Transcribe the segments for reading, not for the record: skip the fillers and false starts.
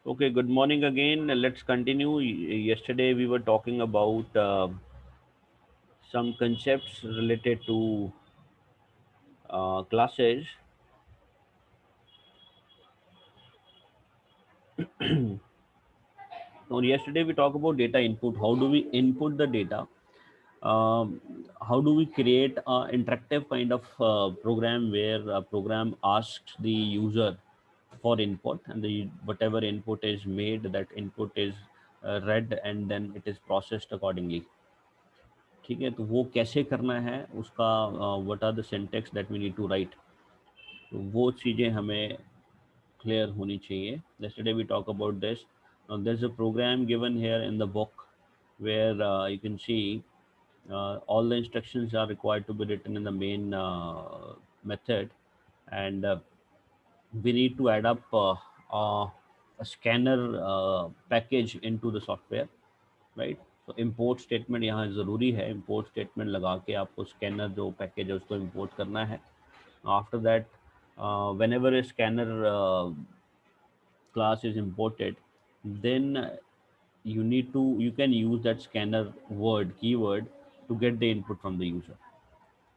Okay, good morning again. Let's continue. Yesterday we were talking about some concepts related to classes. So yesterday we talked about data input. How do we input the data? Um, how do we create an interactive kind of program where a program asks the user for input, and the whatever input is made, that input is read and then it is processed accordingly. ठीक है, तो वो कैसे करना है उसका, what are the syntax that we need to write, तो वो चीज़ें हमें क्लियर होनी चाहिए. Yesterday we talk about this. Now there's a program given here in the book where you can see all the instructions are required to be written in the main method, and we need to add up a scanner package into the software, right. तो import statement यहाँ ज़रूरी है. Import statement लगा के आपको scanner जो package है उसको इम्पोर्ट करना है. After that, whenever a scanner class is imported, then you can use that scanner word keyword to get the input from the user,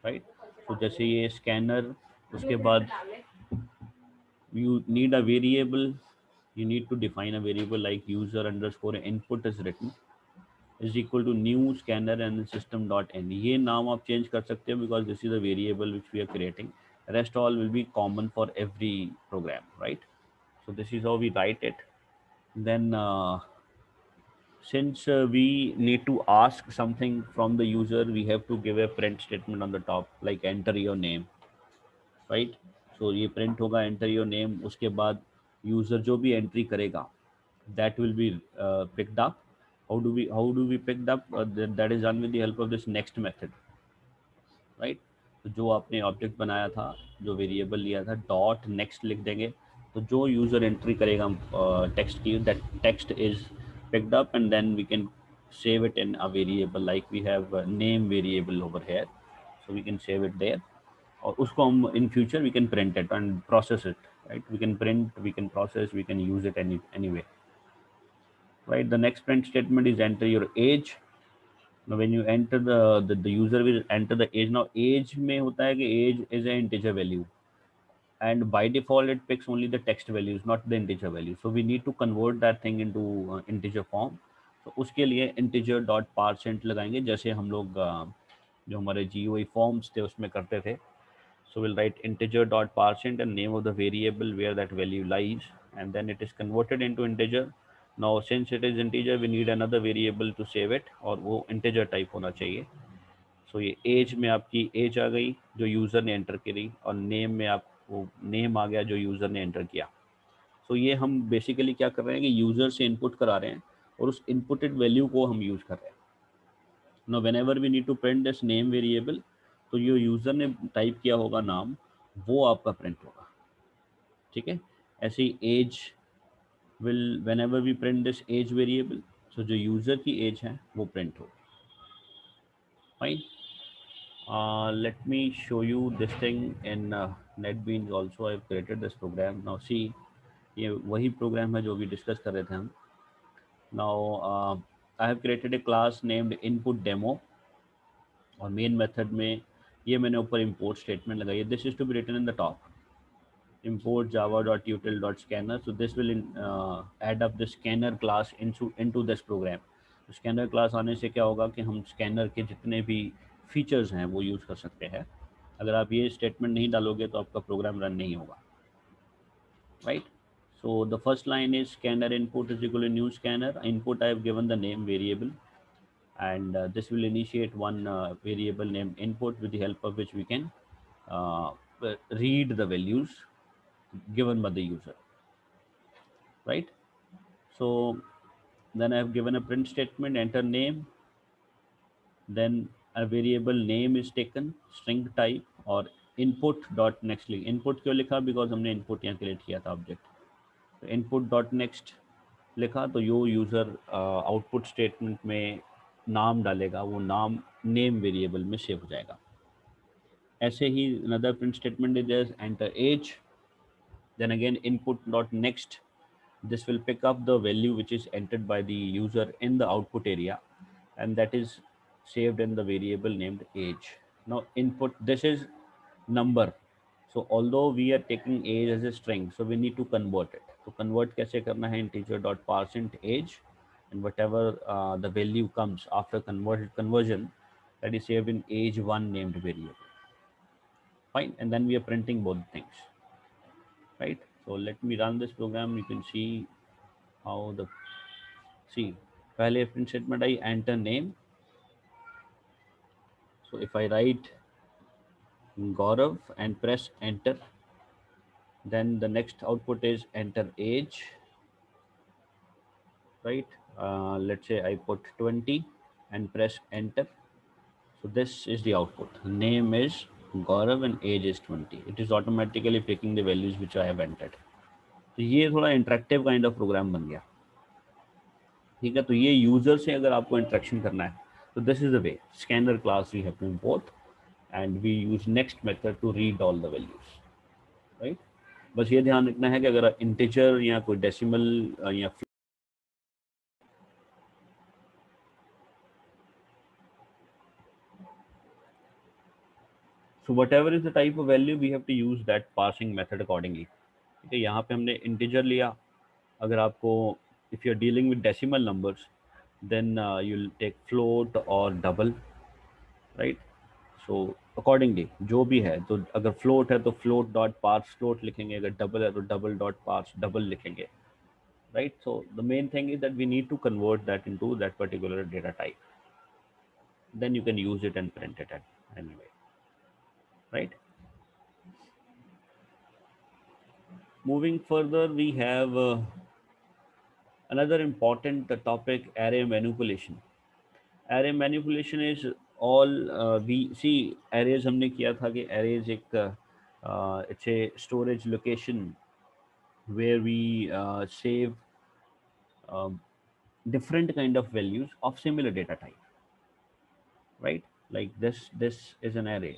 right. So जैसे ये स्कैनर, उसके बाद you need a variable, you need to define a variable like user underscore input is written is equal to new scanner and system dot n. ये नाम आप change कर सकते हैं because this is a variable which we are creating. Rest all will be common for every program, right. So this is how we write it. Then since we need to ask something from the user, we have to give a print statement on the top like enter your name, right. So ये print होगा enter your name. उसके बाद user जो भी entry करेगा that will be picked up. How do we pick up? That is done with the help of this next method, right. तो जो आपने ऑब्जेक्ट बनाया था, जो वेरिएबल लिया था, डॉट नेक्स्ट लिख देंगे. तो जो यूज़र एंट्री करेगा टेक्स्ट की, that text is picked up, and then we can save it in a variable like we have a name variable over here, so we can save it there. और उसको हम in future we can print it and process it, right. We can print, we can process, we can use it anyway, right. The next print statement is enter your age. Now when you enter the user will enter the age. Now age में होता है कि age is an integer value, and by default it picks only the text values, not the integer value. So we need to convert that thing into integer form. तो उसके लिए integer dot parseInt लगाएंगे, जैसे हम लोग जो हमारे GUI forms थे उसमें करते थे. So we'll write integer dot parseInt and name of the variable where that value lies, and then it is converted into integer. Now since it is integer, we need another variable to save it, और वो integer type होना चाहिए. सो ये as में आपकी as आ गई जो user ने एंटर करी, और नेम में आपको नेम आ गया जो यूज़र ने एंटर किया. सो ये हम बेसिकली क्या कर रहे हैं कि यूज़र से इनपुट करा रहे हैं और उस इनपुटेड वैल्यू को हम यूज़ कर रहे हैं. No whenever we need to print this name variable, तो जो यूज़र ने टाइप किया होगा नाम, वो आपका प्रिंट होगा. ठीक है. ऐसे ही age will, whenever we print this age variable, so जो यूज़र की एज है वो प्रिंट होगी. Fine. Let me show you this thing in NetBeans also. I've created this program. Now see, ये वही program है जो अभी discuss कर रहे थे हम. Now I have created a class named input demo, और main method में ये मैंने ऊपर import statement लगाई है. This is to be written in the top. Import java.util.scanner. So this will add up the scanner class into this program. तो scanner class आने से क्या होगा कि हम स्कैनर के जितने भी फीचर्स हैं वो यूज़ कर सकते हैं. अगर आप ये स्टेटमेंट नहीं डालोगे तो आपका प्रोग्राम रन नहीं होगा, right. So the first line is scanner input is equal to new scanner input. I have given the name variable, and this will initiate one variable named input with the help of which we can read the values given by the user, right. So then I have given a print statement, enter name, then a variable name is taken, string type, और input dot next लिख. input क्यों लिखा? Because हमने input यहाँ create किया था object. तो input dot next लिखा तो यो यूज़र आउटपुट स्टेटमेंट में नाम डालेगा, वो नाम नेम वेरिएबल में सेव हो जाएगा. ऐसे ही another print statement is there, enter age, then again input dot next This will pick up the value which is entered by the user in the output area, and that is saved in the variable named age. Now input, this is number. So although we are taking age as a string, so we need to convert it. तो convert कैसे करना है? Integer dot parseInt age, and whatever the value comes after conversion, that is saved in age one named variable. Fine, and then we are printing both things, right? So let me run this program. You can see how the, see, पहले print statement I enter name. So if I write Gaurav and press enter, then the next output is enter age, right? Let's say I put 20 and press enter. So this is the output. Name is Gaurav and age is 20. It is automatically picking the values which I have entered. तो ये थोड़ा interactive kind of programme बन गया, ठीक है? तो ये user से अगर आपको इंटरेक्शन करना है तो this is the way. Scanner class we have to import and we use next method to read all the values, right? बस ये ध्यान रखना है कि अगर इंटीजर या कोई डेसिमल या so whatever is the type of value we have to use that parsing method accordingly. ठीक है, यहाँ पे हमने इंटीजर लिया. अगर आपको if you're dealing with decimal numbers then you'll take float or double, right? So accordingly जो भी है, तो अगर float है तो float dot parse float लिखेंगे, अगर double है तो double dot parse double लिखेंगे, right? So the main thing is that we need to convert that into that particular data type, then you can use it and print it anyway, right? Moving further, we have another important topic, array manipulation. Array manipulation is all we see. Arrays हमने किया था कि arrays एक it's a storage location where we save um, different kind of values of similar data type, right? Like this is an array.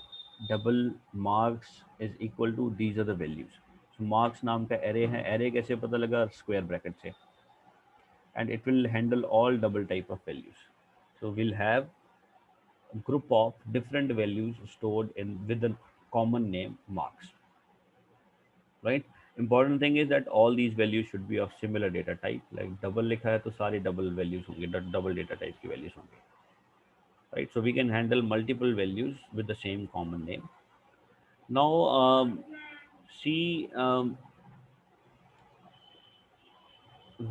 Double marks is equal to these are the values. So marks नाम का array है. Array कैसे पता लगा? Square bracket से. And it will handle all double type of values. So we'll have a group of different values stored in with a common name marks, right? Important thing is that all these values should be of similar data type. Like double लिखा है तो सारी double values होंगे, double data type की values होंगे, right? So we can handle multiple values with the same common name. Now see,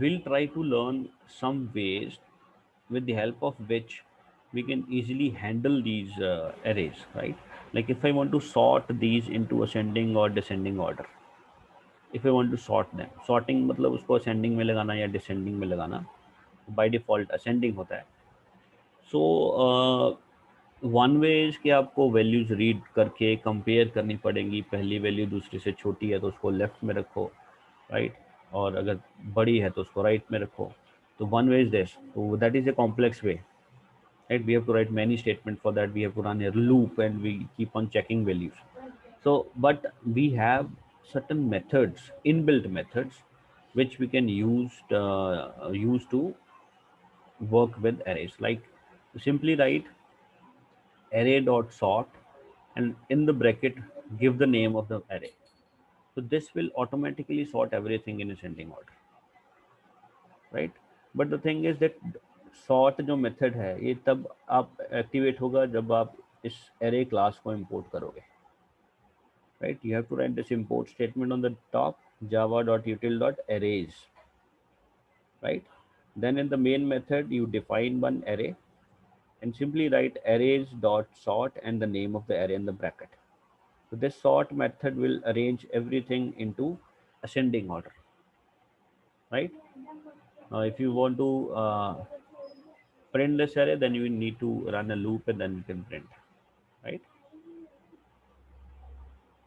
we'll try to learn some ways with the help of which we can easily handle these arrays, right? Like if I want to sort these into ascending or descending order, if I want to sort them, sorting मतलब उसको ascending में लगाना या descending में लगाना, by default ascending होता है. So one way is कि आपको वैल्यूज रीड करके कंपेयर करनी पड़ेंगी. पहली वैल्यू दूसरी से छोटी है तो उसको लेफ्ट में रखो, राइट? और अगर बड़ी है तो उसको राइट में रखो. तो वन वे इज दिस. तो that is a complex way, right? We have to write many statements for that. We have to run a loop and we keep on checking values. So but we have certain methods, inbuilt methods, which we can use to work with arrays. Like simply write array dot sort and in the bracket give the name of the array. So this will automatically sort everything in ascending order, right? But the thing is that sort जो method है ये तब आप activate होगा जब आप इस array class को import करोगे, right? You have to write this import statement on the top, java.util.arrays, right? Then in the main method you define one array and simply write arrays dot sort and the name of the array in the bracket. So this sort method will arrange everything into ascending order, right? Now if you want to print this array, then you need to run a loop and then you can print, right?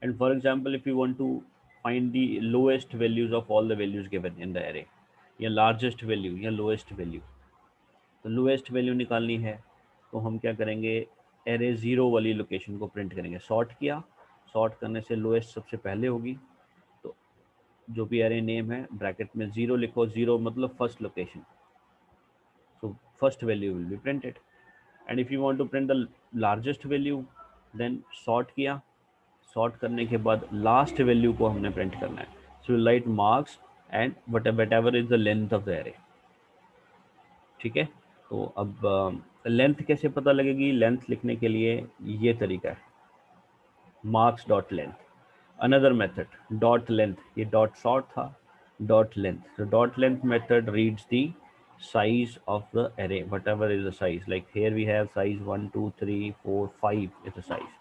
And for example, if you want to find the lowest values of all the values given in the array, या largest value या lowest value, तो lowest value निकालनी है तो हम क्या करेंगे? array 0 वाली लोकेशन को प्रिंट करेंगे. सॉर्ट किया, सॉर्ट करने से लोएस्ट सबसे पहले होगी, तो जो भी एरे नेम है ब्रैकेट में 0 लिखो, 0 मतलब first location, so first value will be printed. And if you want to print the largest value, then sort किया, sort करने के बाद last value को हमने print करना है, so we'll write marks and whatever is the length of the array. ठीक है, तो अब लेंथ कैसे पता लगेगी? लेंथ लिखने के लिए ये तरीका है, marks dot length. Another method, dot length. ये dot sort था, dot length. So dot length method reads the size of the array, whatever is the size. Like here we have size 1 2 3 4 5 is the size,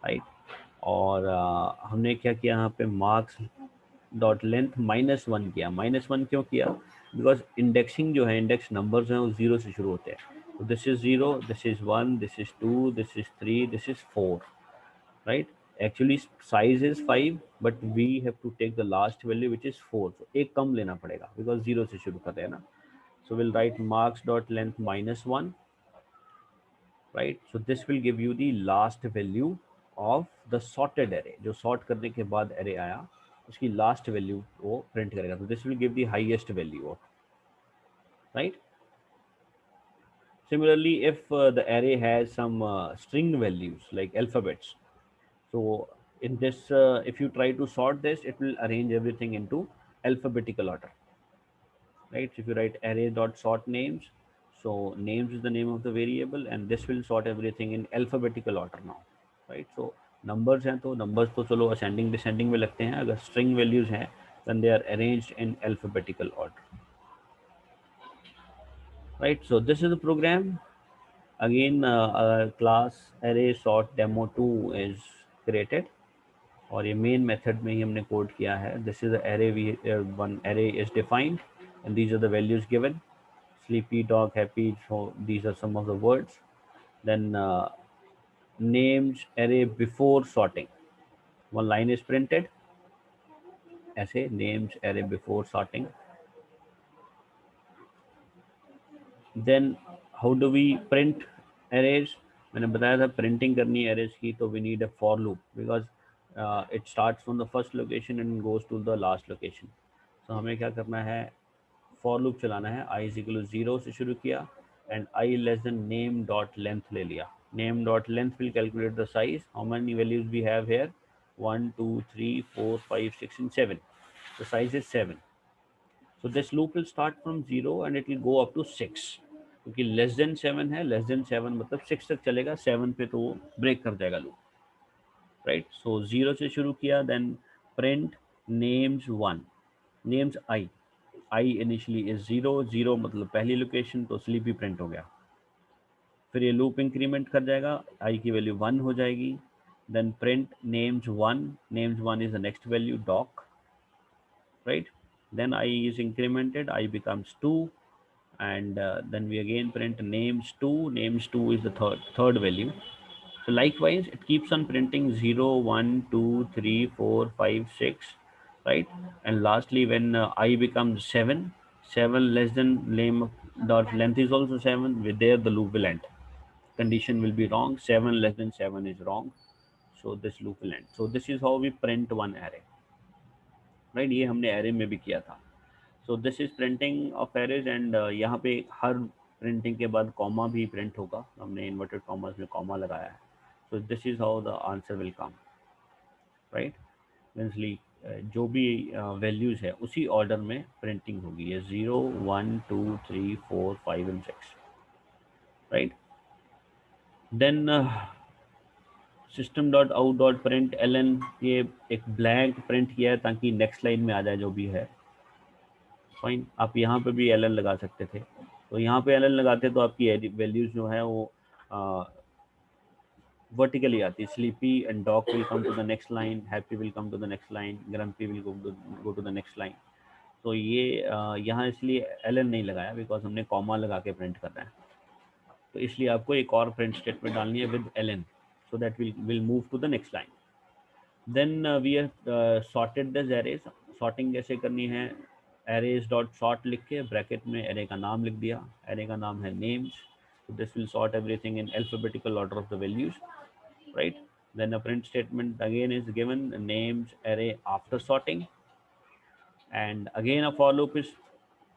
right? और हमने क्या किया यहाँ पे, marks dot length -1 किया। -1 क्यों किया? बिकॉज इंडेक्सिंग जो है, इंडेक्स नंबर्स हैं वो 0 से शुरू होते हैं। तो this is 0, this is 1, this is 2, this is 3, this is 4, right? Actually size is 5 but we have to take the last value which is 4, तो एक कम लेना पड़ेगा बिकॉज 0 से शुरू कर रहे हैं ना। So will write marks dot length -1, right? So this will give you the last value of the sorted array. जो सॉर्ट करने के बाद एरे आया उसकी लास्ट वैल्यू वो प्रिंट करेगा, तो this will give the highest value of, right? Similarly, if the array has some string values like alphabets, so in this if you try to sort this, it will arrange everything into alphabetical order, right? So if you write array dot sort names, so names is the name of the variable and this will sort everything in alphabetical order now, right? So numbers हैं तो numbers तो चलो ascending descending में लगते हैं, अगर string values हैं then they are arranged in alphabetical order, right? So this is the program. Again class array sort demo 2 is created और ये मेन मेथड में ही हमने कोड किया है। This is array, we one array is defined and these are the values given, sleepy, dog, happy, so these are some of the words. Then names array before sorting, one line is printed ऐसे, names array before sorting. Then how do we print arrays? मैंने बताया था printing करनी है arrays की, तो we need a for loop because it starts from the first location and goes to the last location. So हमें क्या करना है, for loop चलाना है। I is equal to 0 से शुरू किया and I less than name dot length ले लिया। Name dot length will calculate the size. How many values we have here? 1 2 3 4 5 6 and 7. The size is 7. So this loop will start from 0 and it will go up to 6, क्योंकि less than 7 है, less than 7 मतलब 6 तक चलेगा, 7 पे तो वो break कर जाएगा लूप, राइट? सो 0 से शुरू किया, then print names 1, names I initially is 0, 0 मतलब पहली लोकेशन, तो स्लीपी प्रिंट हो गया। फिर ये लूप इंक्रीमेंट कर जाएगा, आई की वैल्यू 1 हो जाएगी, then print names 1, names 1 is the next value dog, right? Then I is incremented, I becomes 2, and then we again print names 2, names 2 is the third value. So likewise it keeps on printing 0 1 2 3 4 5 6, right? And lastly when I becomes 7, 7 less than name dot length is also 7, with there the loop will end, condition will be wrong, 7 less than 7 is wrong, so this loop will end. So this is how we print one array, right? ये हमने array में भी किया था। सो this is printing of arrays and यहाँ पे हर printing के बाद कॉमा भी प्रिंट होगा, हमने इन्वर्टेड कॉमर्स में कॉमा लगाया है। So this is how the answer will come, right? मीन्सली जो भी वैल्यूज़ है उसी ऑर्डर में प्रिंटिंग होगी, ये 0 1 2 3 4 5 and 6, right? Then system dot out dot print L, ये एक ब्लैंक प्रिंट किया है ताकि नेक्स्ट लाइन में आ जाए जो भी है, फाइन। आप यहाँ पे भी एल एन लगा सकते थे, तो यहाँ पे एल एन लगाते तो आपकी वैल्यूज जो है वो वर्टिकली आती। Sleepy and dog will come to the next line, happy will come to the next line, grumpy will go to the next line. तो ये यहाँ इसलिए एल एन नहीं लगाया बिकॉज हमने कॉमा लगा के प्रिंट करना है, तो इसलिए आपको एक और प्रिंट स्टेटमेंट डालनी है with L N, so that will move to the next line. Then we are sorted this arrays. Sorting कैसे करनी है, एरेज डॉट सॉर्ट लिख के ब्रैकेट में एरे का नाम लिख दिया, एरे का नाम है names, so this will sort everything in alphabetical order of the values, right? Then a print statement again is given, names array after sorting, and again a for loop is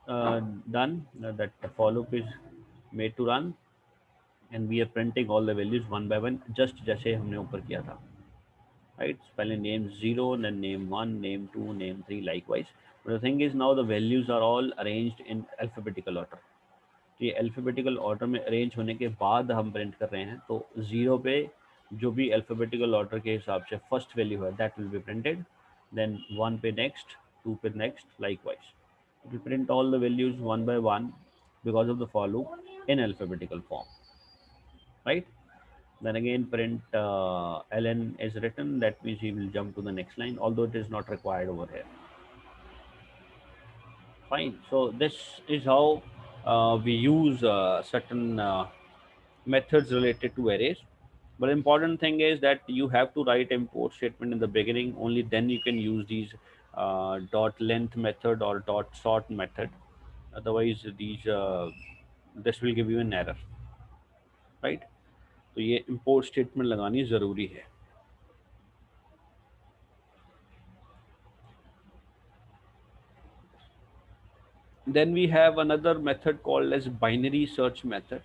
done, that the for loop is made to run, and we are printing all the values one by one, just जैसे हमने ऊपर किया था, right? पहले name 0, then name 1, name 2, name 3, likewise. But the thing is now the values are all arranged in alphabetical order. तो ये alphabetical order में arrange होने के बाद हम print कर रहे हैं, तो 0 पे जो भी alphabetical order के हिसाब से first value है that will be printed, then 1 पे next, 2 पे next, likewise. It will print all the values one by one because of the for loop in alphabetical form, right? Then again print ln is written, that means he will jump to the next line, although it is not required over here. Fine. So this is how we use certain methods related to arrays. But important thing is that you have to write import statement in the beginning. Only then you can use these dot length method or dot sort method. Otherwise, this will give you an error, right? तो ये import statement लगानी ज़रूरी है. Then we have another method called as binary search method.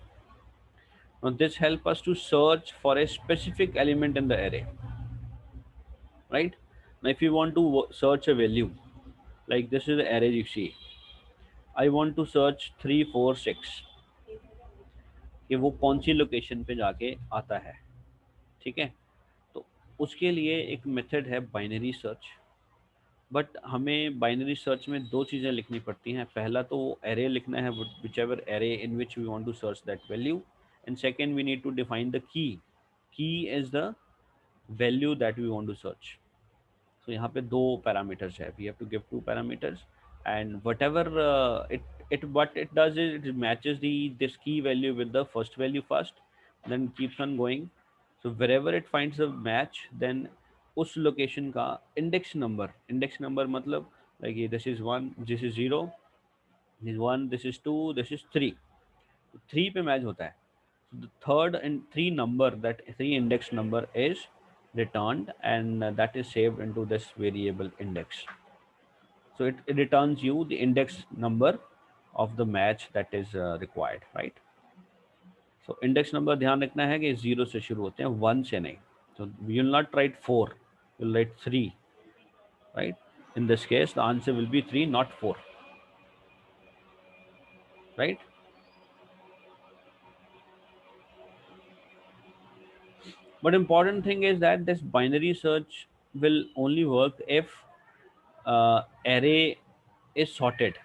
Now this helps us to search for a specific element in the array, right? Now if you want to search a value, like this is the array you see, I want to search 346 कि वो कौन सी location पे जाके आता है, ठीक है? तो उसके लिए एक मेथड है बाइनरी सर्च. बट हमें बाइनरी सर्च में दो चीज़ें लिखनी पड़ती हैं. पहला तो एरे लिखना है, whichever array in which we want to search that value, and second we need to define the key. Key is the value that we want to search. So यहाँ पे दो पैरामीटर्स है, we have to give two parameters, and whatever it what it does is it matches this key value with the first value first, then keeps on going. So wherever it finds a match, then उस location का index number मतलब like ये this is 1, this is 0, this 1, this is 2, this is 3. 3 पे match होता है. The third and 3 number, that 3 index number is returned, and that is saved into this variable index. So it returns you the index number of the match that is required, right? So index number ध्यान रखना है कि 0 से शुरू होते हैं, 1 से नहीं. So you will not write 4, you will write 3, right? In this case the answer will be 3, not 4, right? But important thing is that this binary search will only work if array is sorted,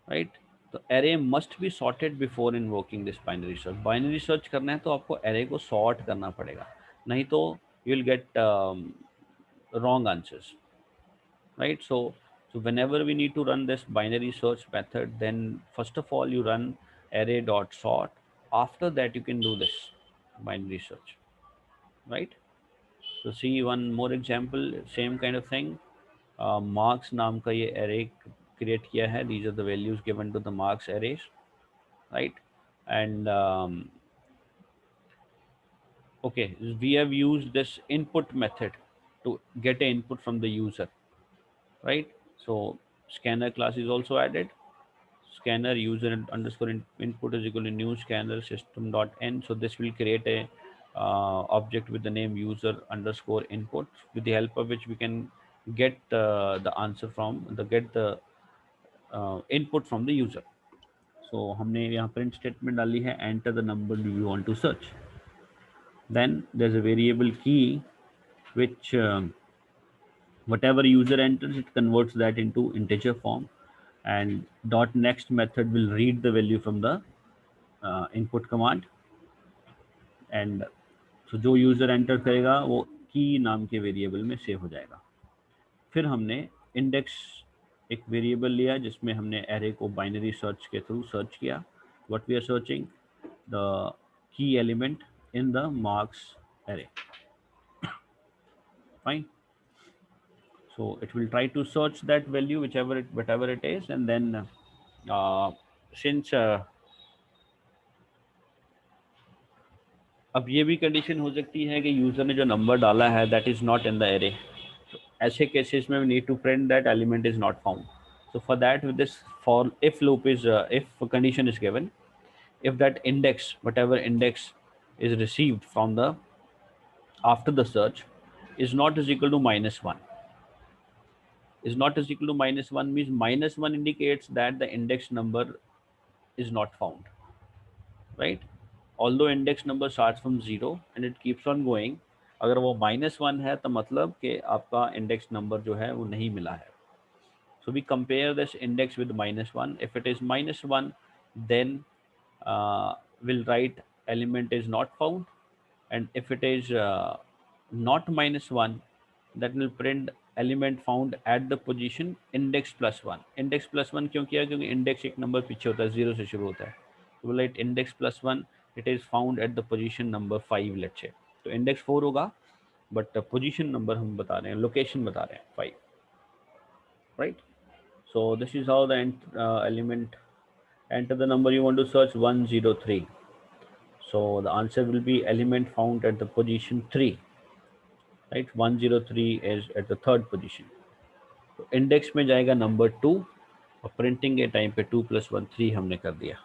right? तो array must be sorted before invoking this binary search. Binary search करना है तो आपको array को sort करना पड़ेगा, नहीं तो you will get wrong answers, right? So whenever we need to run this binary search method, then first of all you run array dot sort. After that you can do this binary search, right? So see one more example, same kind of thing. Marks नाम का ये array create किया है. These are the values given to the marks arrays, right? And okay, we have used this input method to get an input from the user, right? So scanner class is also added. Scanner user underscore input is equal to new scanner system dot n. So this will create a object with the name user underscore input, with the help of which we can get the answer from the input from the user. So हमने यहाँ print statement डाली है, enter the number you want to search. Then there's a variable key which whatever user enters, it converts that into integer form, and dot next method will read the value from the input command. And so जो user enter करेगा वो की नाम के variable में save हो जाएगा. फिर हमने इंडेक्स एक वेरिएबल लिया जिसमें हमने एरे को बाइनरी सर्च के थ्रू सर्च किया. What we are searching, the key element in the marks array. Fine. So it will try to search that value whatever it is, and then since अब ये भी condition हो सकती है कि user ने जो नंबर डाला है that is not in the array. ऐसे cases में we need to print that element is not found. So for that, with this for if loop is if condition is given, if that index, whatever index is received from the after the search, is not is equal to -1, is not is equal to -1 means -1 indicates that the index number is not found, right? Although index number starts from 0 and it keeps on going, अगर वो -1 है तो मतलब कि आपका index number जो है वो नहीं मिला है. So we compare this index with -1. If it is -1, then we'll write element is not found, and if it is not -1, that will print element found at the position index +1. Index +1 क्यों किया? क्योंकि index एक number पीछे होता है, 0 से शुरू होता है. तो बोला index +1, it is found at the position number 5, let's say. तो index 4 होगा, but position number हम बता रहे हैं, location बता रहे हैं 5, right? So this is how the element, enter the number you want to search, 103. So the answer will be element found at the position 3, right? 103 is at the third position. तो index में जाएगा number 2 और printing के time पे 2 + 1 3 हमने कर दिया.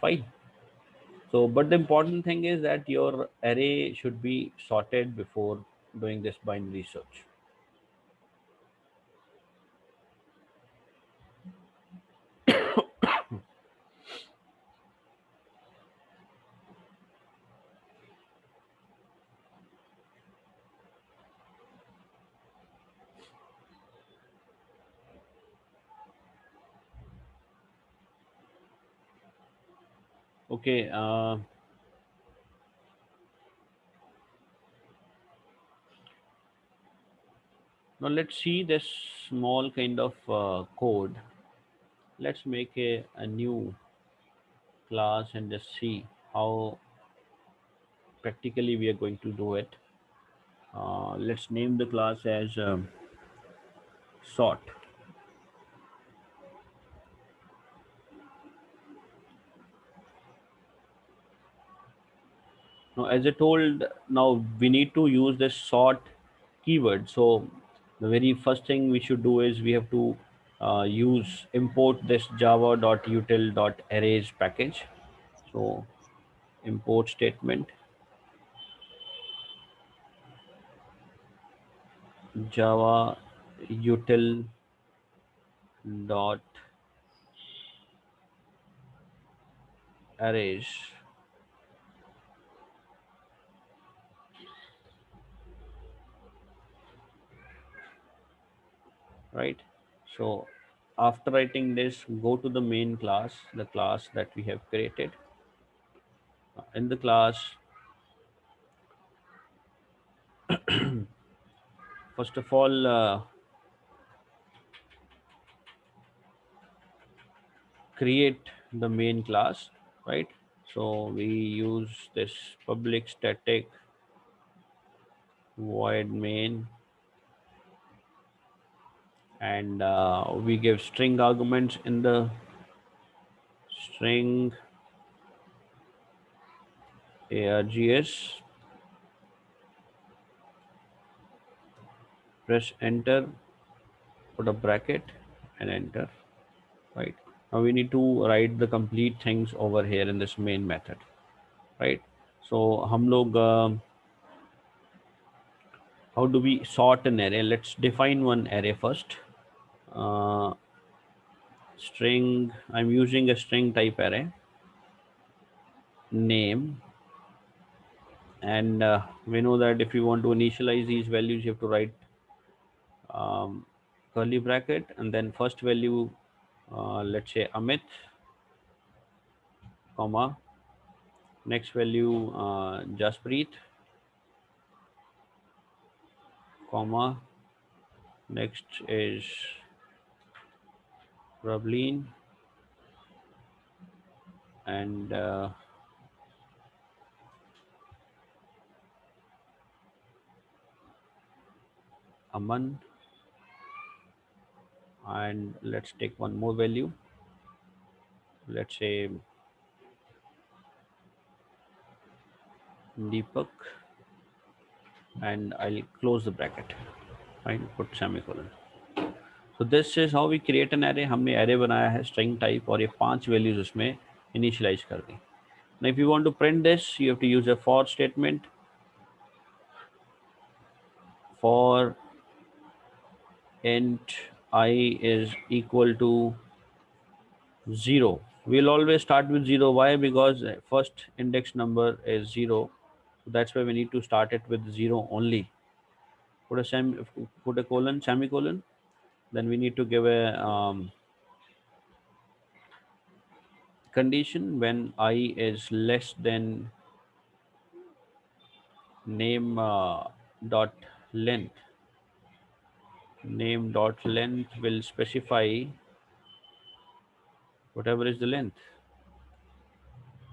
Fine. So but the important thing is that your array should be sorted before doing this binary search. Okay. Now let's see this small kind of code. Let's make a new class and just see how practically we are going to do it. Let's name the class as sort. Now, as I told, now we need to use this sort keyword. So the very first thing we should do is we have to use import this java.util.arrays package. So import statement java util dot arrays, right? So after writing this, go to the main class, the class that we have created. In the class, first of all, create the main class, right? So we use this public static void main, and we give string arguments in the string args. Press enter, put a bracket and enter, right? Now we need to write the complete things over here in this main method, right? So हम लोग how do we sort an array? Let's define one array first. String, I'm using a string type array name, and we know that if you want to initialize these values, you have to write curly bracket and then first value, let's say Amit, comma, next value Jaspreet, comma, next is Rableen, and Aman, and let's take one more value, let's say Deepak, and I'll close the bracket. Fine, put semicolon. So this is how we create an array. हमने array बनाया है string type और ये 5 values उसमें initialize कर दी. Now if you want to print this, you have to use a for statement. For int I is equal to 0. We'll always start with 0. Why? Because first index number is 0. So that's why we need to start it with 0 only. Put a colon, semicolon. Then we need to give a condition when I is less than name dot length. Name dot length will specify whatever is the length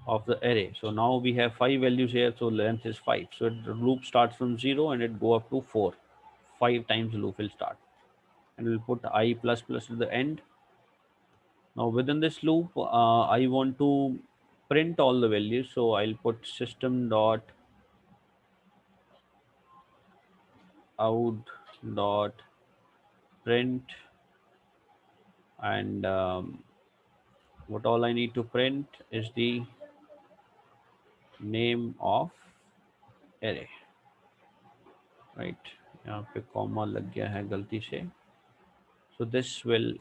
of the array. So now we have 5 values here, so length is 5. So the loop starts from 0 and it go up to 4. 5 times the loop will start. And we'll put I plus plus at the end. Now within this loop, I want to print all the values. So I'll put system dot out dot print, and what all I need to print is the name of array, right? यहाँ पे comma लग गया है गलती से. So this will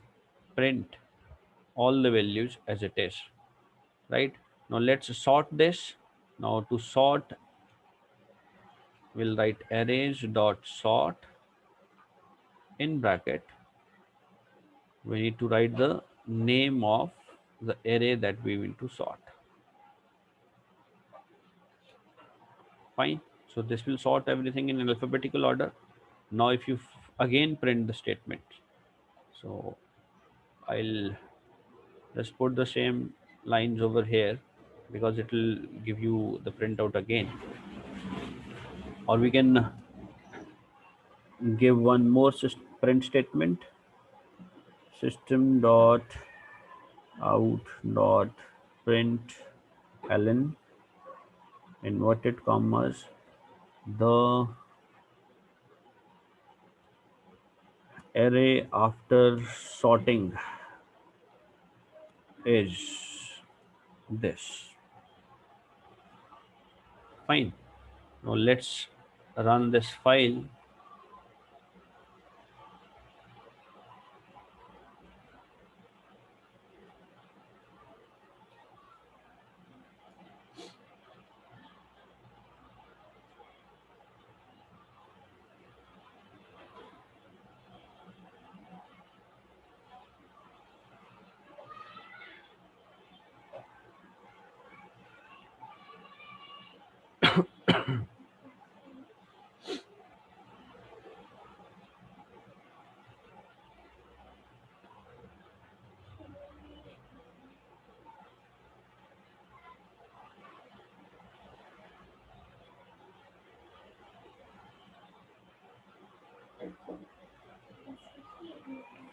print all the values as it is, right? Now let's sort this. Now to sort, we'll write arrays dot sort. In bracket, we need to write the name of the array that we want to sort. Fine. So this will sort everything in alphabetical order. Now if you again print the statement, so I'll just put the same lines over here because it will give you the printout again. Or we can give one more print statement, system dot out dot print ln inverted commas the array after sorting is this. Fine. Now let's run this file.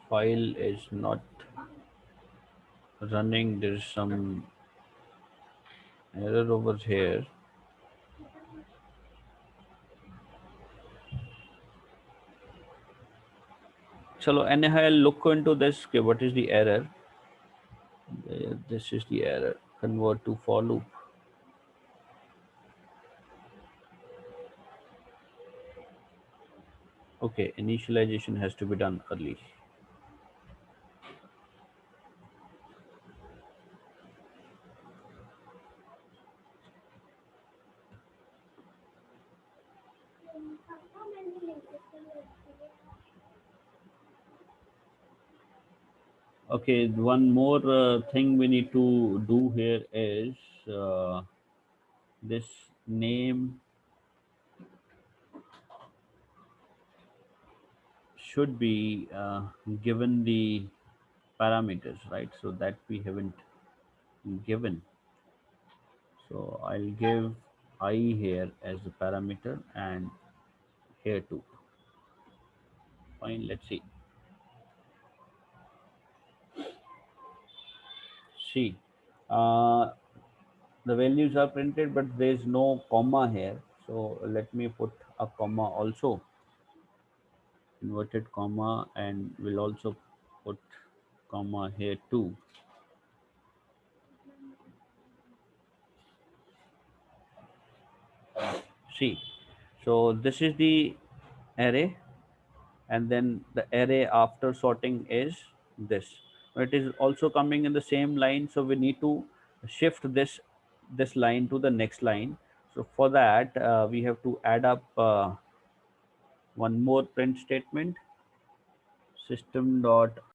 File is not running. There's some error over here. Chalo, anyhow, I'll look into this. Okay, what is the error? This is the error. Convert to for loop. Okay, initialization has to be done early. Okay, one more thing we need to do here is this name should be given the parameters, right? So that we haven't given. So I'll give I here as the parameter and here too. Fine, let's see. See, the values are printed, but there is no comma here. So let me put a comma also, inverted comma, and we'll also put comma here too. See, so this is the array, and then the array after sorting is this. It is also coming in the same line, so we need to shift this line to the next line. So for that, we have to add up one more print statement, system dot